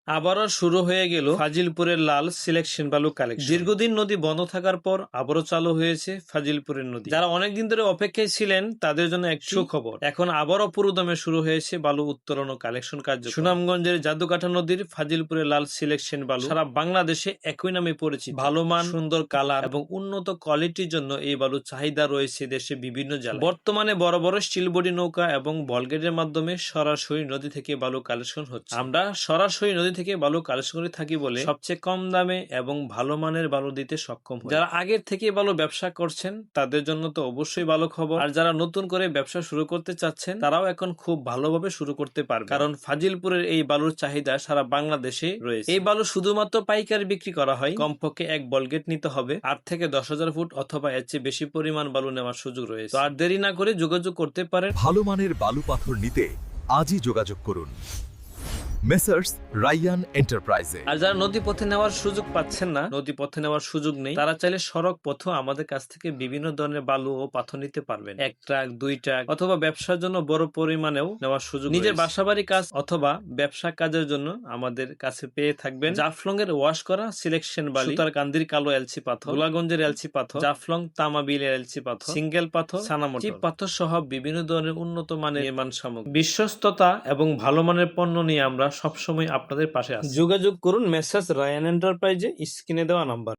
আবারও শুরু হয়ে গেল ফাজিলপুরের লাল সিলেকশন বালু কালেকশন। দীর্ঘদিন নদী বন্ধ থাকার পর আবারও চালু হয়েছে ফাজিলপুরের নদী। যারা অনেকদিন ধরে অপেক্ষায় ছিলেন তাদের জন্য এক সুখবর, এখন আবারও পুরোদমে শুরু হয়েছে বালু উত্তোলন ও কালেকশন কার্য। সুনামগঞ্জের জাদুকাঠা নদীর ফাজিলপুরের লাল সিলেকশন বালু সারা বাংলাদেশে একই নামে পরিচিত। ভালো মান, সুন্দর কালার এবং উন্নত কোয়ালিটির জন্য এই বালুর চাহিদা রয়েছে দেশে বিভিন্ন জেলায়। বর্তমানে বড় বড় স্টিল বডি নৌকা এবং বলগেটের মাধ্যমে সরাসরি নদী থেকে বালু কালেকশন হচ্ছে। আমরা সরাসরি নদী থেকে বালু কালেকশন করে থাকি বলে সবচেয়ে কম দামে এবং ভালো মানের বালু দিতে সক্ষম হই। যারা আগের থেকে বালু ব্যবসা করছেন তাদের জন্য তো অবশ্যই ভালো খবর, আর যারা নতুন করে ব্যবসা শুরু করতে চাচ্ছেন তারাও এখন খুব ভালোভাবে শুরু করতে পারবে, কারণ ফাজিলপুরের এই বালুর চাহিদা সারা বাংলাদেশে রয়েছে। এই বালু শুধুমাত্র পাইকারি বিক্রি করা হয়। কমপক্ষে এক বলগেট নিতে হবে, 8 থেকে 10,000 ফুট অথবা এর চেয়ে বেশি পরিমাণ বালু নেওয়ার সুযোগ রয়েছে। তো আর দেরি না করে যোগাযোগ করতে পারেন। ভালো মানের বালু পাথর নিতে আজই যোগাযোগ করুন মেসার্স রায়ান এন্টারপ্রাইজে। আর যারা নদী পথে নেওয়ার সুযোগ পাচ্ছেন না, নদী পথে নেওয়ার সুযোগ নেই, তারা চাইলে সড়ক পথে আমাদের কাছ থেকে বিভিন্ন ধরনের বালু ও পাথর নিতে পারবেন। 1 ট্রাক 2 ট্রাক অথবা ব্যবসার জন্য বড় পরিমাণেও নেওয়ার সুযোগ। নিজের বাসাবাড়ি কাজ অথবা ব্যবসা কাজের জন্য আমাদের কাছে পেয়ে থাকবেন জাফলং এর ওয়াশ করা সিলেকশন বালি, সুতারকান্দির কালো এলচি পাথর, গোলাগঞ্জের এলচি পাথর, জাফলং তামাবিলের এলচি পাথর, সিঙ্গেল পাথর, সানামোটর চিপ পাথর সহ বিভিন্ন ধরনের উন্নত মানের নির্মাণ সামগ্রী। বিশ্বস্ততা এবং ভালো মানের পণ্য নিয়ে আমরা সবসময় আপনাদের পাশে আছি। যোগাযোগ করুন মেসার্স রায়ান এন্টারপ্রাইজে, স্ক্রিনে দেওয়া নাম্বার।